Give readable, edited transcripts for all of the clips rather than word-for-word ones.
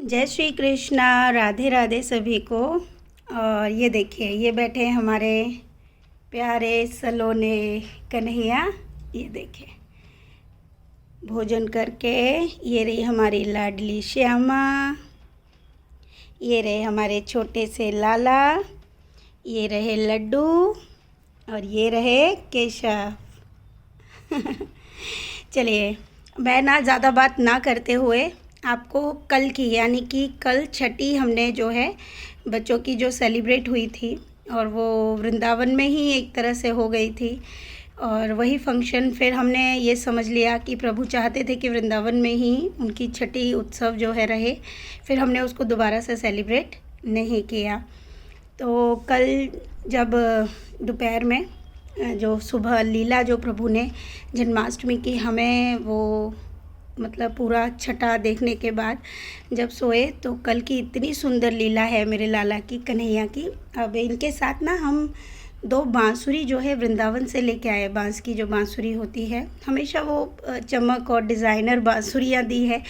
जय श्री कृष्णा। राधे राधे सभी को। और ये देखिए, ये बैठे हैं हमारे प्यारे सलोने कन्हैया। ये देखिए, भोजन करके। ये रही हमारी लाडली श्यामा, ये रहे हमारे छोटे से लाला, ये रहे लड्डू और ये रहे केशव। चलिए, मैं ना ज़्यादा बात ना करते हुए आपको कल की, यानी कि कल छठी हमने जो है बच्चों की जो सेलिब्रेट हुई थी, और वो वृंदावन में ही एक तरह से हो गई थी। और वही फंक्शन फिर हमने ये समझ लिया कि प्रभु चाहते थे कि वृंदावन में ही उनकी छठी उत्सव जो है रहे, फिर हमने उसको दोबारा से सेलिब्रेट नहीं किया। तो कल जब दोपहर में जो सुबह लीला जो प्रभु ने जन्माष्टमी की, हमें वो मतलब पूरा छठा देखने के बाद जब सोए, तो कल की इतनी सुंदर लीला है मेरे लाला की, कन्हैया की। अब इनके साथ ना हम 2 बांसुरी जो है वृंदावन से लेके आए। बांस की जो बांसुरी होती है, हमेशा वो चमक और डिज़ाइनर बांसुरियाँ दी है,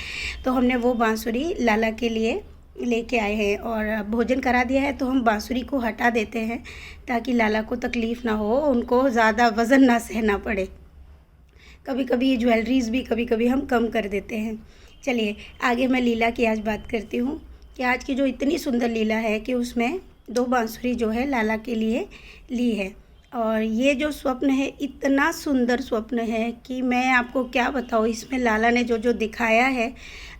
तो हमने वो बांसुरी लाला के लिए लेके आए हैं। और भोजन करा दिया है, तो हम बांसुरी को हटा देते हैं ताकि लाला को तकलीफ़ ना हो, उनको ज़्यादा वज़न ना सहना पड़े। कभी कभी ये ज्वेलरीज़ भी कभी कभी हम कम कर देते हैं। चलिए आगे मैं लीला की आज बात करती हूँ कि आज की जो इतनी सुंदर लीला है कि उसमें 2 बांसुरी जो है लाला के लिए ली है। और ये जो स्वप्न है, इतना सुंदर स्वप्न है कि मैं आपको क्या बताऊँ। इसमें लाला ने जो जो दिखाया है,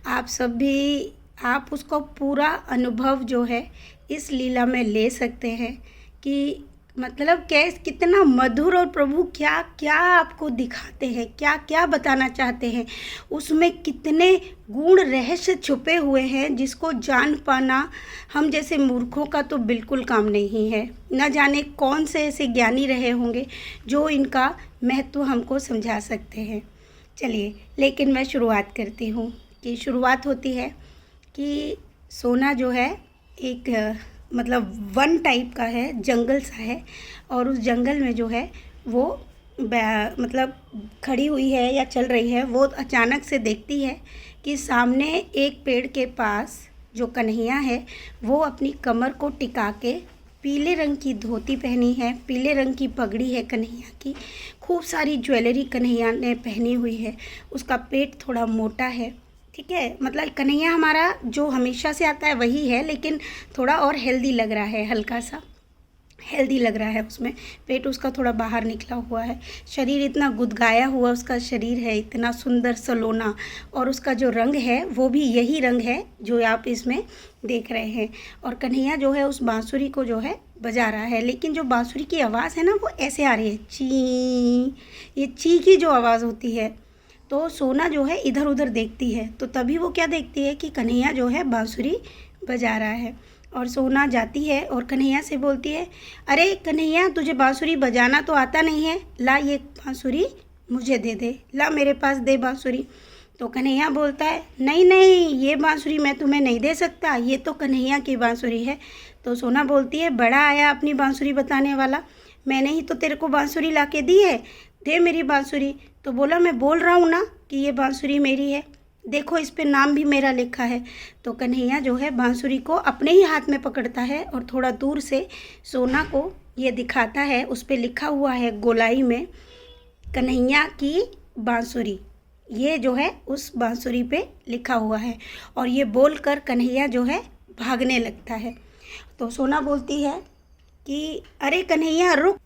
आप सब भी आप उसको पूरा अनुभव जो है इस लीला में ले सकते हैं कि मतलब कितना मधुर, और प्रभु क्या क्या आपको दिखाते हैं, क्या क्या बताना चाहते हैं, उसमें कितने गूढ़ रहस्य छुपे हुए हैं जिसको जान पाना हम जैसे मूर्खों का तो बिल्कुल काम नहीं है। न जाने कौन से ऐसे ज्ञानी रहे होंगे जो इनका महत्व हमको समझा सकते हैं। चलिए, लेकिन मैं शुरुआत करती हूँ कि शुरुआत होती है कि सोना जो है एक मतलब वन टाइप का है, जंगल सा है, और उस जंगल में जो है वो मतलब खड़ी हुई है या चल रही है। वो अचानक से देखती है कि सामने एक पेड़ के पास जो कन्हैया है, वो अपनी कमर को टिका के पीले रंग की धोती पहनी है, पीले रंग की पगड़ी है कन्हैया की, खूब सारी ज्वेलरी कन्हैया ने पहनी हुई है, उसका पेट थोड़ा मोटा है। ठीक है, मतलब कन्हैया हमारा जो हमेशा से आता है वही है, लेकिन थोड़ा और हेल्दी लग रहा है, हल्का सा हेल्दी लग रहा है। उसमें पेट उसका थोड़ा बाहर निकला हुआ है, शरीर इतना गुदगाया हुआ उसका शरीर है, इतना सुंदर सलोना, और उसका जो रंग है वो भी यही रंग है जो आप इसमें देख रहे हैं। और कन्हैया जो है उस बांसुरी को जो है बजा रहा है, लेकिन जो बांसुरी की आवाज़ है ना, वो ऐसे आ रही है, ची, ये ची की जो आवाज़ होती है। तो सोना जो है इधर उधर देखती है, तो तभी वो क्या देखती है कि कन्हैया जो है बांसुरी बजा रहा है। और सोना जाती है और कन्हैया से बोलती है, अरे कन्हैया, तुझे बांसुरी बजाना तो आता नहीं है, ला ये बांसुरी मुझे दे दे, ला मेरे पास दे बांसुरी। तो कन्हैया बोलता है, नहीं नहीं, ये बांसुरी मैं तुम्हें नहीं दे सकता, ये तो कन्हैया की बांसुरी है। तो सोना बोलती है, बड़ा आया अपनी बांसुरी बताने वाला, मैंने ही तो तेरे को बांसुरी ला के दी है, दे मेरी बांसुरी। तो बोला, मैं बोल रहा हूँ ना कि ये बांसुरी मेरी है, देखो इस पे नाम भी मेरा लिखा है। तो कन्हैया जो है बांसुरी को अपने ही हाथ में पकड़ता है और थोड़ा दूर से सोना को ये दिखाता है, उस पे लिखा हुआ है गोलाई में, कन्हैया की बांसुरी। ये जो है उस बांसुरी पे लिखा हुआ है, और ये बोलकर कन्हैया जो है भागने लगता है। तो सोना बोलती है कि अरे कन्हैया रुक।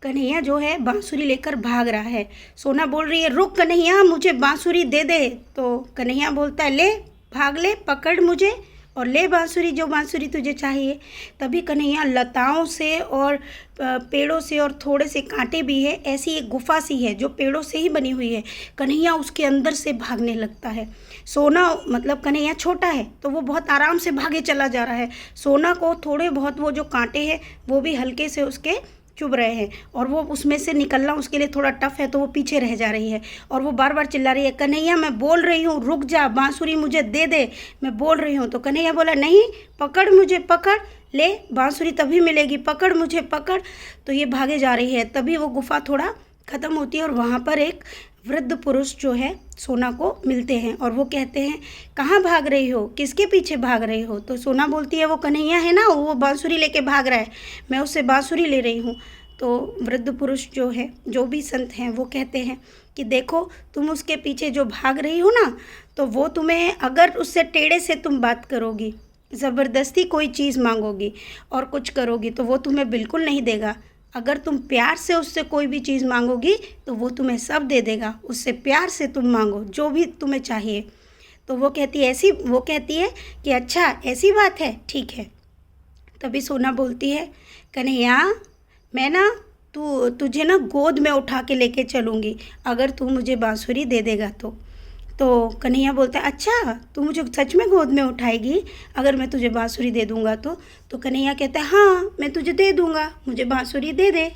कन्हैया जो है बांसुरी लेकर भाग रहा है। सोना बोल रही है, रुक कन्हैया, मुझे बांसुरी दे दे। तो कन्हैया बोलता है, ले भाग ले, पकड़ मुझे और ले बांसुरी, जो बांसुरी तुझे चाहिए। तभी कन्हैया लताओं से और पेड़ों से, और थोड़े से कांटे भी है, ऐसी एक गुफा सी है जो पेड़ों से ही बनी हुई है, कन्हैया उसके अंदर से भागने लगता है। सोना मतलब कन्हैया छोटा है तो वो बहुत आराम से भागे चला जा रहा है। सोना को थोड़े बहुत वो जो कांटे हैं वो भी हल्के से उसके चुभ रहे हैं, और वो उसमें से निकलना उसके लिए थोड़ा टफ है, तो वो पीछे रह जा रही है। और वो बार बार चिल्ला रही है, कन्हैया मैं बोल रही हूँ, रुक जा, बांसुरी मुझे दे दे, मैं बोल रही हूँ। तो कन्हैया बोला, नहीं, पकड़ मुझे, पकड़ ले, बांसुरी तभी मिलेगी, पकड़ मुझे, पकड़। तो ये भागे जा रही है, तभी वो गुफा थोड़ा ख़त्म होती है और वहाँ पर एक वृद्ध पुरुष जो है सोना को मिलते हैं और वो कहते हैं कहाँ भाग रही हो, किसके पीछे भाग रही हो। तो सोना बोलती है वो कन्हैया है ना, वो बांसुरी लेके भाग रहा है, मैं उससे बांसुरी ले रही हूँ। तो वृद्ध पुरुष जो है, जो भी संत हैं, वो कहते हैं कि देखो तुम उसके पीछे जो भाग रही हो ना, तो वो तुम्हें, अगर उससे टेढ़े से तुम बात करोगी, ज़बरदस्ती कोई चीज़ मांगोगी और कुछ करोगी, तो वो तुम्हें बिल्कुल नहीं देगा। अगर तुम प्यार से उससे कोई भी चीज़ मांगोगी तो वो तुम्हें सब दे देगा। उससे प्यार से तुम मांगो जो भी तुम्हें चाहिए। तो वो कहती है कि अच्छा ऐसी बात है, ठीक है। तभी सोना बोलती है कन्हैया, मैं ना तुझे ना गोद में उठा के लेके चलूँगी अगर तू मुझे बांसुरी दे देगा तो कन्हैया बोलता है अच्छा तू मुझे सच में गोद में उठाएगी अगर मैं तुझे बांसुरी दे दूँगा तो कन्हैया कहता है हाँ मैं तुझे दे दूँगा, मुझे बांसुरी दे दे।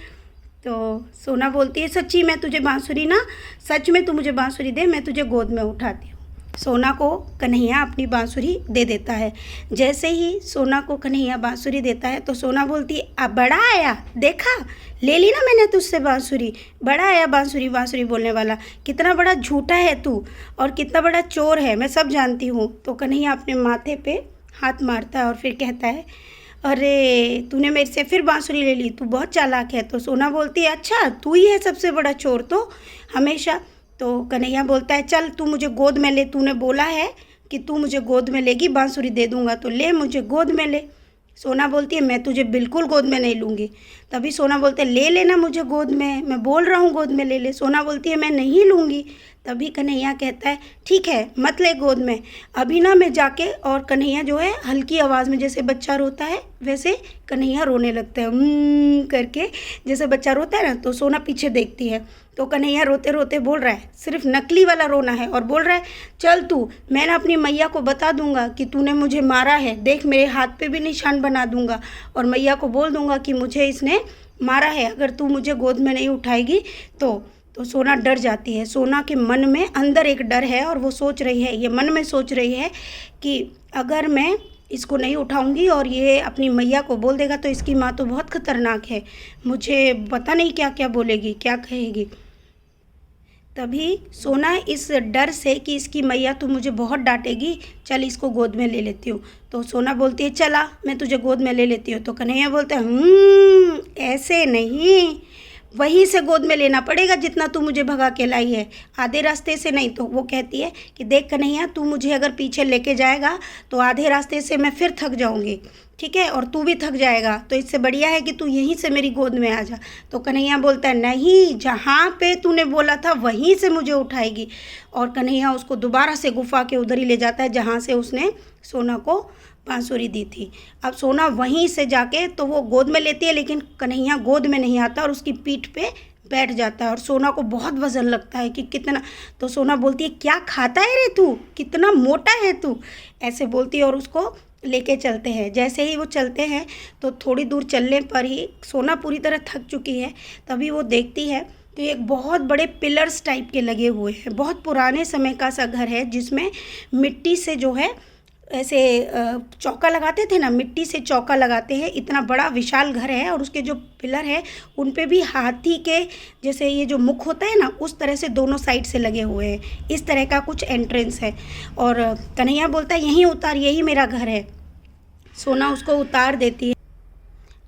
तो सोना बोलती है सच्ची मैं तुझे बांसुरी ना, सच में तू मुझे बांसुरी दे, मैं तुझे गोद में उठाती हूँ। सोना को कन्हैया अपनी बांसुरी दे देता है। जैसे ही सोना को कन्हैया बांसुरी देता है तो सोना बोलती है अब बड़ा आया, देखा ले ली ना मैंने तुझसे बांसुरी, बड़ा आया बांसुरी बांसुरी बोलने वाला, कितना बड़ा झूठा है तू और कितना बड़ा चोर है, मैं सब जानती हूँ। तो कन्हैया अपने माथे पे हाथ मारता है और फिर कहता है अरे तूने मेरे से फिर बांसुरी ले ली, तू बहुत चालाक है। तो सोना बोलती है अच्छा तू ही है सबसे बड़ा चोर तो हमेशा। तो कन्हैया बोलता है चल तू मुझे गोद में ले, तूने बोला है कि तू मुझे गोद में लेगी, बांसुरी दे दूँगा, तो ले मुझे गोद में ले। सोना बोलती है मैं तुझे बिल्कुल गोद में नहीं लूँगी। तभी सोना बोलते ले लेना मुझे गोद में, मैं बोल रहा हूँ गोद में ले ले। सोना बोलती है मैं नहीं लूँगी। तभी कन्हैया कहता है ठीक है मत ले गोद में, अभी ना मैं जाके, और कन्हैया जो है हल्की आवाज़ में जैसे बच्चा रोता है वैसे कन्हैया रोने लगता है करके, जैसे बच्चा रोता है ना। तो सोना पीछे देखती है तो कन्हैया रोते रोते बोल रहा है, सिर्फ नकली वाला रोना है, और बोल रहा है चल तू, मैं ना अपनी मैया को बता दूंगा कि तूने मुझे मारा है, देख मेरे हाथ पे भी निशान बना दूंगा और मैया को बोल दूंगा कि मुझे इसने मारा है, अगर तू मुझे गोद में नहीं उठाएगी तो सोना डर जाती है। सोना के मन में अंदर एक डर है और वो सोच रही है, ये मन में सोच रही है कि अगर मैं इसको नहीं उठाऊंगी और ये अपनी मैया को बोल देगा तो इसकी माँ तो बहुत खतरनाक है, मुझे पता नहीं क्या क्या बोलेगी, क्या कहेगी। तभी सोना इस डर से कि इसकी मैया तो मुझे बहुत डांटेगी, चल इसको गोद में ले लेती हूँ। तो सोना बोलती है चला मैं तुझे गोद में ले लेती हूँ। तो कन्हैया बोलते हैं ऐसे नहीं, वहीं से गोद में लेना पड़ेगा जितना तू मुझे भगा के लाई है, आधे रास्ते से नहीं। तो वो कहती है कि देख कन्हैया तू मुझे अगर पीछे लेके जाएगा तो आधे रास्ते से मैं फिर थक जाऊंगी, ठीक है, और तू भी थक जाएगा, तो इससे बढ़िया है कि तू यहीं से मेरी गोद में आ जा। तो कन्हैया बोलता है नहीं, जहाँ पे तूने बोला था वहीं से मुझे उठाएगी। और कन्हैया उसको दोबारा से गुफा के उधर ही ले जाता है जहाँ से उसने सोना को बांसुरी दी थी। अब सोना वहीं से जाके तो वो गोद में लेती है, लेकिन कन्हैया गोद में नहीं आता और उसकी पीठ पे बैठ जाता है और सोना को बहुत वजन लगता है कि कितना। तो सोना बोलती है क्या खाता है रे तू, कितना मोटा है तू, ऐसे बोलती है और उसको लेके चलते हैं। जैसे ही वो चलते हैं तो थोड़ी दूर चलने पर ही सोना पूरी तरह थक चुकी है। तभी वो देखती है कि एक बहुत बड़े पिलर्स टाइप के लगे हुए हैं, बहुत पुराने समय का सा घर है जिसमें मिट्टी से जो है ऐसे चौका लगाते थे ना, मिट्टी से चौका लगाते हैं, इतना बड़ा विशाल घर है। और उसके जो पिलर है उन पे भी हाथी के जैसे ये जो मुख होता है ना उस तरह से दोनों साइड से लगे हुए हैं, इस तरह का कुछ एंट्रेंस है। और कन्हैया बोलता है यहीं उतार, यही मेरा घर है। सोना उसको उतार देती है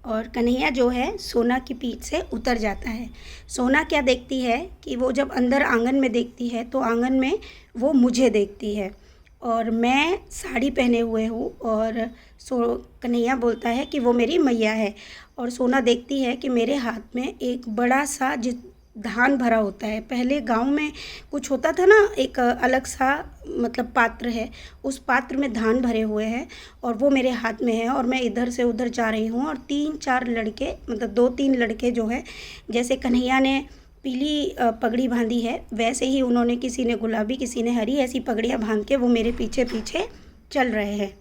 और कन्हैया जो है सोना की पीठ से उतर जाता है। सोना क्या देखती है कि वो जब अंदर आंगन में देखती है तो आंगन में वो मुझे देखती है और मैं साड़ी पहने हुए हूँ, और कन्हैया बोलता है कि वो मेरी मैया है। और सोना देखती है कि मेरे हाथ में एक बड़ा सा धान भरा होता है। पहले गांव में कुछ होता था ना, एक अलग सा मतलब पात्र है, उस पात्र में धान भरे हुए हैं और वो मेरे हाथ में है और मैं इधर से उधर जा रही हूँ। और 3-4 लड़के, मतलब 2-3 लड़के जो है, जैसे कन्हैया ने पीली पगड़ी बांधी है वैसे ही उन्होंने, किसी ने गुलाबी किसी ने हरी, ऐसी पगड़ियाँ बांध के वो मेरे पीछे पीछे चल रहे हैं।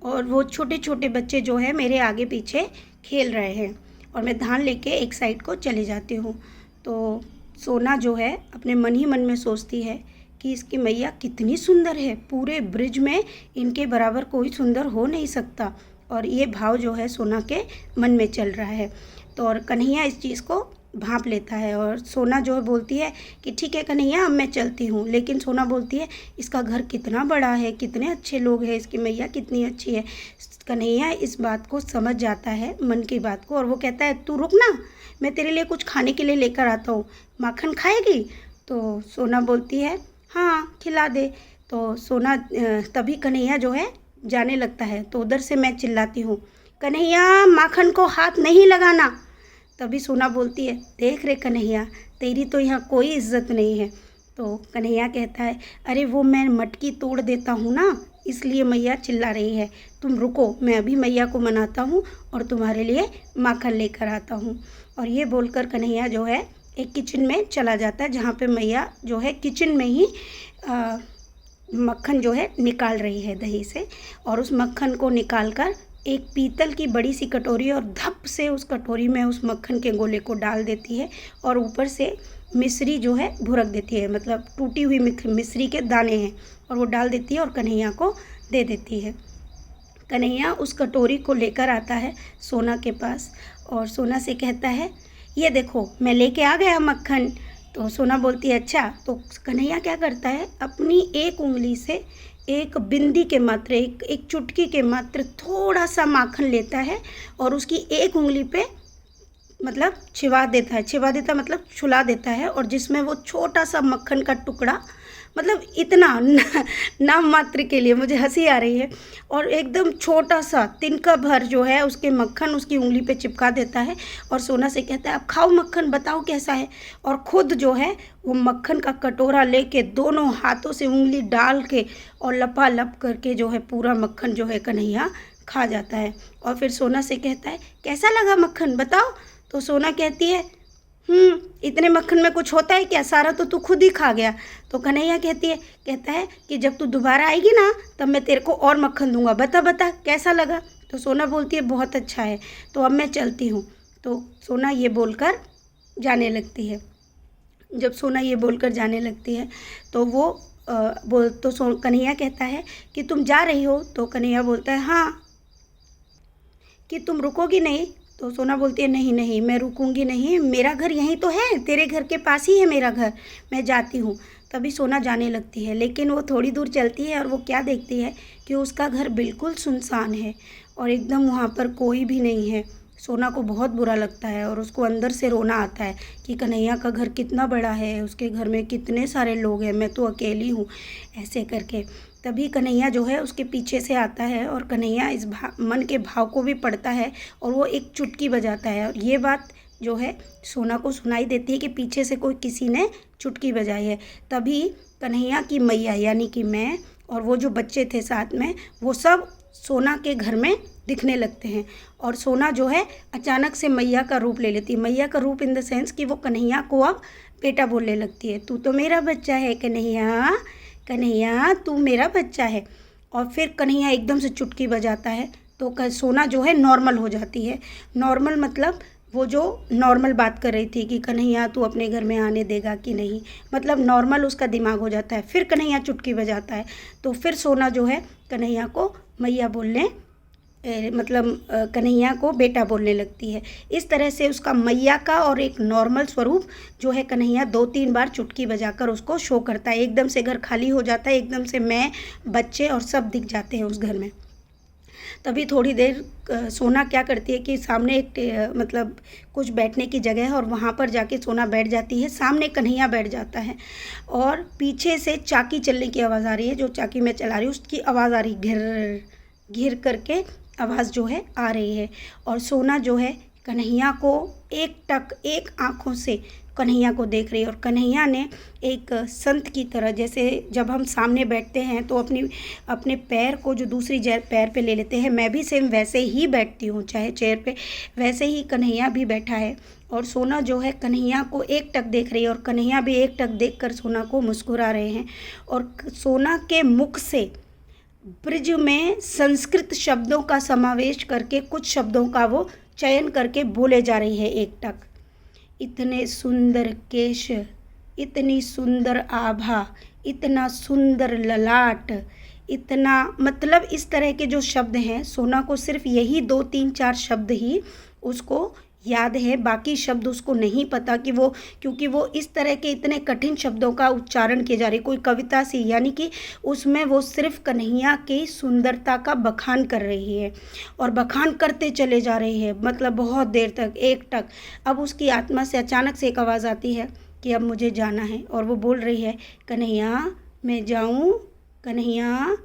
और वो छोटे छोटे बच्चे जो है मेरे आगे पीछे खेल रहे हैं और मैं धान लेके एक साइड को चली जाती हूँ। तो सोना जो है अपने मन ही मन में सोचती है कि इसकी मैया कितनी सुंदर है, पूरे ब्रिज में इनके बराबर कोई सुंदर हो नहीं सकता। और ये भाव जो है सोना के मन में चल रहा है। तो और कन्हैया इस चीज़ को भांप लेता है। और सोना जो है बोलती है कि ठीक है कन्हैया अब मैं चलती हूँ। लेकिन सोना बोलती है इसका घर कितना बड़ा है, कितने अच्छे लोग हैं, इसकी मैया कितनी अच्छी है। कन्हैया इस बात को समझ जाता है, मन की बात को, और वो कहता है तू रुक ना, मैं तेरे लिए कुछ खाने के लिए लेकर आता हूँ, माखन खाएगी? तो सोना बोलती है हाँ खिला दे। तो सोना तभी कन्हैया जो है जाने लगता है। तो उधर से मैं चिल्लाती हूँ कन्हैया माखन को हाथ नहीं लगाना। तभी सोना बोलती है देख रे कन्हैया, तेरी तो यहाँ कोई इज्जत नहीं है। तो कन्हैया कहता है अरे वो मैं मटकी तोड़ देता हूँ ना, इसलिए मैया चिल्ला रही है, तुम रुको, मैं अभी मैया को मनाता हूँ और तुम्हारे लिए माखन लेकर आता हूँ। और ये बोलकर कन्हैया जो है एक किचन में चला जाता है, जहाँ पे मैया जो है किचन में ही मक्खन जो है निकाल रही है दही से। और उस मक्खन को निकाल कर एक पीतल की बड़ी सी कटोरी और धप से उस कटोरी में उस मक्खन के गोले को डाल देती है और ऊपर से मिश्री जो है भुरक देती है, मतलब टूटी हुई मिश्री के दाने हैं, और वो डाल देती है और कन्हैया को दे देती है। कन्हैया उस कटोरी को लेकर आता है सोना के पास और सोना से कहता है ये देखो मैं लेके आ गया मक्खन। तो सोना बोलती है अच्छा। तो कन्हैया क्या करता है, अपनी एक उंगली से एक बिंदी के मात्र एक चुटकी के मात्र थोड़ा सा माखन लेता है और उसकी एक उंगली पे मतलब छिवा देता मतलब छुला देता है, और जिसमें वो छोटा सा मक्खन का टुकड़ा, मतलब इतना नाम मात्र के लिए, मुझे हंसी आ रही है, और एकदम छोटा सा तिनका भर जो है उसके मक्खन उसकी उंगली पे चिपका देता है। और सोना से कहता है अब खाओ मक्खन, बताओ कैसा है। और ख़ुद जो है वो मक्खन का कटोरा लेके दोनों हाथों से उंगली डाल के और लपालप करके जो है पूरा मक्खन जो है कन्हैया खा जाता है। और फिर सोना से कहता है कैसा लगा मक्खन बताओ। तो सोना कहती है इतने मक्खन में कुछ होता है क्या, सारा तो तू खुद ही खा गया। तो कन्हैया कहता है कि जब तू दोबारा आएगी ना तब मैं तेरे को और मक्खन दूंगा, बता कैसा लगा। तो सोना बोलती है बहुत अच्छा है, तो अब मैं चलती हूँ। तो सोना ये बोलकर जाने लगती है। जब सोना ये बोलकर जाने लगती है तो वो कन्हैया कहता है कि तुम जा रही हो। तो कन्हैया बोलता है हाँ, कि तुम रुकोगी नहीं। तो सोना बोलती है नहीं मैं रुकूंगी नहीं, मेरा घर यहीं तो है, तेरे घर के पास ही है मेरा घर, मैं जाती हूँ। तभी सोना जाने लगती है, लेकिन वो थोड़ी दूर चलती है और वो क्या देखती है कि उसका घर बिल्कुल सुनसान है और एकदम वहाँ पर कोई भी नहीं है। सोना को बहुत बुरा लगता है और उसको अंदर से रोना आता है कि कन्हैया का घर कितना बड़ा है, उसके घर में कितने सारे लोग हैं, मैं तो अकेली हूँ, ऐसे करके। तभी कन्हैया जो है उसके पीछे से आता है और कन्हैया इस मन के भाव को भी पढ़ता है और वो एक चुटकी बजाता है। और ये बात जो है सोना को सुनाई देती है कि पीछे से किसी ने चुटकी बजाई है। तभी कन्हैया की मैया यानी कि मैं और वो जो बच्चे थे साथ में, वो सब सोना के घर में दिखने लगते हैं। और सोना जो है अचानक से मैया का रूप ले लेती है। मैया का रूप इन द सेंस कि वो कन्हैया को अब बेटा बोलने लगती है, तू तो मेरा बच्चा है कन्हैया, कन्हैया तू मेरा बच्चा है। और फिर कन्हैया एकदम से चुटकी बजाता है तो सोना जो है नॉर्मल हो जाती है। नॉर्मल मतलब वो जो नॉर्मल बात कर रही थी कि कन्हैया तू अपने घर में आने देगा कि नहीं, मतलब नॉर्मल उसका दिमाग हो जाता है। फिर कन्हैया चुटकी बजाता है तो फिर सोना जो है कन्हैया को मैया बोलने कन्हैया को बेटा बोलने लगती है। इस तरह से उसका मैया का और एक नॉर्मल स्वरूप जो है कन्हैया 2-3 बार चुटकी बजाकर उसको शो करता है। एकदम से घर खाली हो जाता है, एकदम से मैं, बच्चे और सब दिख जाते हैं उस घर में। तभी थोड़ी देर सोना क्या करती है कि सामने एक कुछ बैठने की जगह है और वहाँ पर जाके सोना बैठ जाती है। सामने कन्हैया बैठ जाता है और पीछे से चाकी चलने की आवाज़ आ रही है, जो चाकी मैं चला रही हूँ उसकी आवाज़ आ रही, घिर घिर करके आवाज़ जो है आ रही है। और सोना जो है कन्हैया को एक आँखों से कन्हैया को देख रही है। और कन्हैया ने एक संत की तरह, जैसे जब हम सामने बैठते हैं तो अपने पैर को जो दूसरी पैर पे ले लेते हैं, मैं भी सेम वैसे ही बैठती हूँ चाहे चेयर पे, वैसे ही कन्हैया भी बैठा है। और सोना जो है कन्हैया को एक टक देख रही है और कन्हैया भी एक टक देख कर सोना को मुस्कुरा रहे हैं। और सोना के मुख से ब्रिज में संस्कृत शब्दों का समावेश करके कुछ शब्दों का वो चयन करके बोले जा रही है एक टक। इतने सुंदर केश, इतनी सुंदर आभा, इतना सुंदर ललाट, इतना, मतलब इस तरह के जो शब्द हैं, सोना को सिर्फ यही 2-3-4 शब्द ही उसको याद है, बाकी शब्द उसको नहीं पता कि वो, क्योंकि वो इस तरह के इतने कठिन शब्दों का उच्चारण किए जा रही, कोई कविता सी, यानी कि उसमें वो सिर्फ कन्हैया की सुंदरता का बखान कर रही है और बखान करते चले जा रही है, मतलब बहुत देर तक, एकटक। अब उसकी आत्मा से अचानक से एक आवाज़ आती है कि अब मुझे जाना है, और वो बोल रही है, कन्हैया मैं जाऊँ, कन्हैया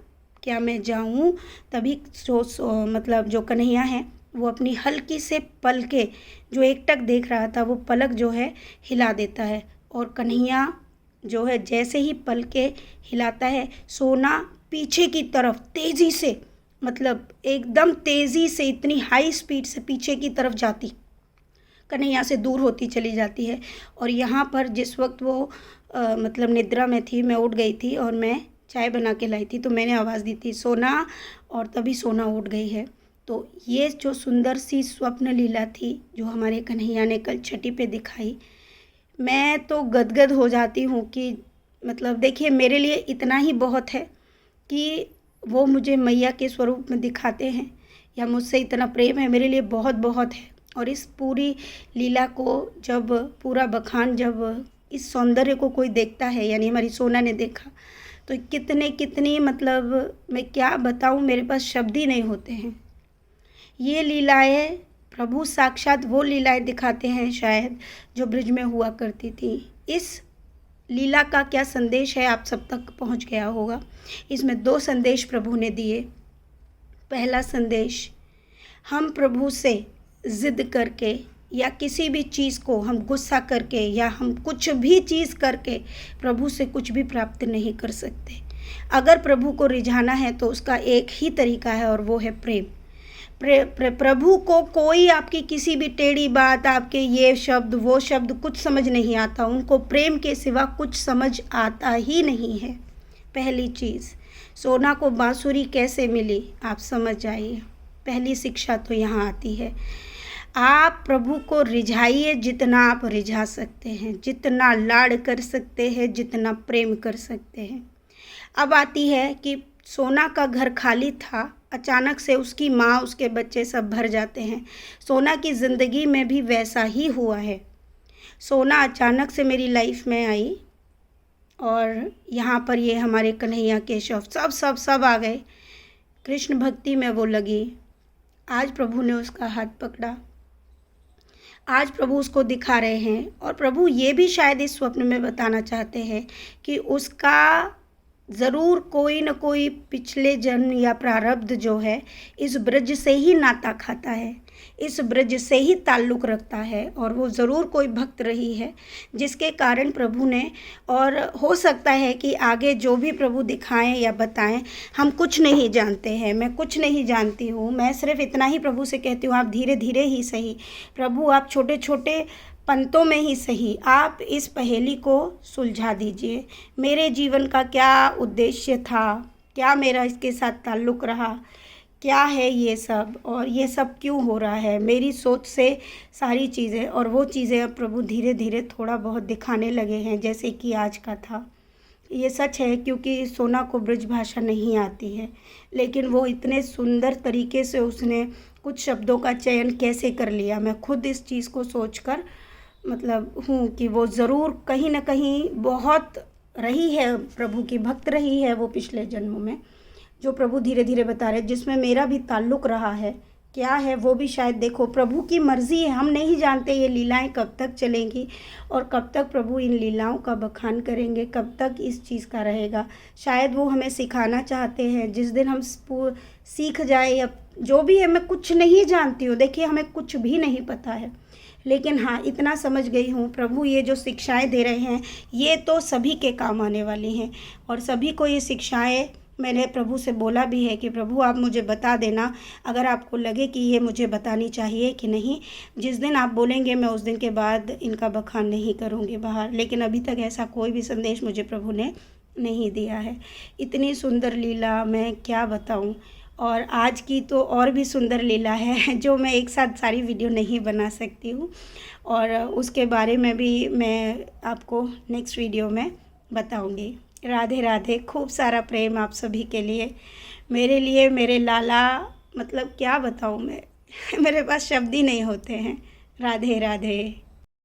क्या मैं जाऊँ। तभी मतलब जो कन्हैया है वो अपनी हल्की से पलके, जो एकटक देख रहा था, वो पलक जो है हिला देता है, और कन्हैया जो है जैसे ही पलके हिलाता है, सोना पीछे की तरफ तेज़ी से, मतलब एकदम तेज़ी से, इतनी हाई स्पीड से पीछे की तरफ जाती, कन्हैया से दूर होती चली जाती है। और यहाँ पर जिस वक्त वो मतलब निद्रा में थी, मैं उठ गई थी और मैं चाय बना के लाई थी, तो मैंने आवाज़ दी थी सोना, और तभी सोना उठ गई है। तो ये जो सुंदर सी स्वप्न लीला थी जो हमारे कन्हैया ने कल छठी पे दिखाई, मैं तो गदगद हो जाती हूँ कि मतलब देखिए, मेरे लिए इतना ही बहुत है कि वो मुझे मैया के स्वरूप में दिखाते हैं, या मुझसे इतना प्रेम है, मेरे लिए बहुत बहुत है। और इस पूरी लीला को जब पूरा बखान, जब इस सौंदर्य को कोई देखता है, यानी हमारी सोना ने देखा, तो कितनी मतलब मैं क्या बताऊँ, मेरे पास शब्द ही नहीं होते हैं। ये लीलाएं प्रभु साक्षात वो लीलाएं दिखाते हैं शायद जो ब्रिज में हुआ करती थी। इस लीला का क्या संदेश है आप सब तक पहुंच गया होगा। इसमें 2 संदेश प्रभु ने दिए। पहला संदेश, हम प्रभु से ज़िद करके या किसी भी चीज़ को हम गुस्सा करके या हम कुछ भी चीज़ करके प्रभु से कुछ भी प्राप्त नहीं कर सकते। अगर प्रभु को रिझाना है तो उसका एक ही तरीका है, और वो है प्रेम। प्रभु को कोई आपकी किसी भी टेढ़ी बात, आपके ये शब्द वो शब्द कुछ समझ नहीं आता। उनको प्रेम के सिवा कुछ समझ आता ही नहीं है। पहली चीज़, सोना को बांसुरी कैसे मिली आप समझ जाइए। पहली शिक्षा तो यहाँ आती है, आप प्रभु को रिझाइए जितना आप रिझा सकते हैं, जितना लाड़ कर सकते हैं, जितना प्रेम कर सकते हैं। अब आती है कि सोना का घर खाली था, अचानक से उसकी माँ, उसके बच्चे सब भर जाते हैं। सोना की ज़िंदगी में भी वैसा ही हुआ है। सोना अचानक से मेरी लाइफ में आई, और यहाँ पर ये हमारे कन्हैया केशव सब आ गए। कृष्ण भक्ति में वो लगी। आज प्रभु ने उसका हाथ पकड़ा, आज प्रभु उसको दिखा रहे हैं, और प्रभु ये भी शायद इस स्वप्न में बताना चाहते हैं कि उसका ज़रूर कोई न कोई पिछले जन्म या प्रारब्ध जो है इस ब्रज से ही नाता खाता है, इस ब्रज से ही ताल्लुक़ रखता है, और वो ज़रूर कोई भक्त रही है जिसके कारण प्रभु ने, और हो सकता है कि आगे जो भी प्रभु दिखाएं या बताएं, हम कुछ नहीं जानते हैं, मैं कुछ नहीं जानती हूँ। मैं सिर्फ इतना ही प्रभु से कहती हूँ, आप धीरे धीरे ही सही प्रभु, आप छोटे छोटे पंतों में ही सही आप इस पहेली को सुलझा दीजिए। मेरे जीवन का क्या उद्देश्य था, क्या मेरा इसके साथ ताल्लुक़ रहा, क्या है ये सब, और ये सब क्यों हो रहा है, मेरी सोच से सारी चीज़ें, और वो चीज़ें अब प्रभु धीरे धीरे थोड़ा बहुत दिखाने लगे हैं, जैसे कि आज का था। ये सच है, क्योंकि सोना को ब्रज भाषा नहीं आती है, लेकिन वो इतने सुंदर तरीके से उसने कुछ शब्दों का चयन कैसे कर लिया। मैं खुद इस चीज़ को सोचकर मतलब हूँ कि वो ज़रूर कहीं ना कहीं बहुत रही है, प्रभु की भक्त रही है वो पिछले जन्मों में, जो प्रभु धीरे धीरे बता रहे, जिसमें मेरा भी ताल्लुक़ रहा है। क्या है वो भी शायद देखो, प्रभु की मर्ज़ी है, हम नहीं जानते ये लीलाएं कब तक चलेंगी और कब तक प्रभु इन लीलाओं का बखान करेंगे, कब तक इस चीज़ का रहेगा। शायद वो हमें सिखाना चाहते हैं, जिस दिन हम सीख जाए या जो भी है। मैं कुछ नहीं जानती हूँ, देखिए हमें कुछ भी नहीं पता है, लेकिन हाँ इतना समझ गई हूँ, प्रभु ये जो शिक्षाएं दे रहे हैं ये तो सभी के काम आने वाली हैं, और सभी को ये शिक्षाएं, मैंने प्रभु से बोला भी है कि प्रभु आप मुझे बता देना, अगर आपको लगे कि ये मुझे बतानी चाहिए कि नहीं, जिस दिन आप बोलेंगे मैं उस दिन के बाद इनका बखान नहीं करूँगी बाहर। लेकिन अभी तक ऐसा कोई भी संदेश मुझे प्रभु ने नहीं दिया है। इतनी सुंदर लीला मैं क्या बताऊँ, और आज की तो और भी सुंदर लीला है जो मैं एक साथ सारी वीडियो नहीं बना सकती हूँ, और उसके बारे में भी मैं आपको नेक्स्ट वीडियो में बताऊँगी। राधे राधे, खूब सारा प्रेम आप सभी के लिए, मेरे लिए, मेरे लाला, मतलब क्या बताऊँ मैं मेरे पास शब्द ही नहीं होते हैं। राधे राधे।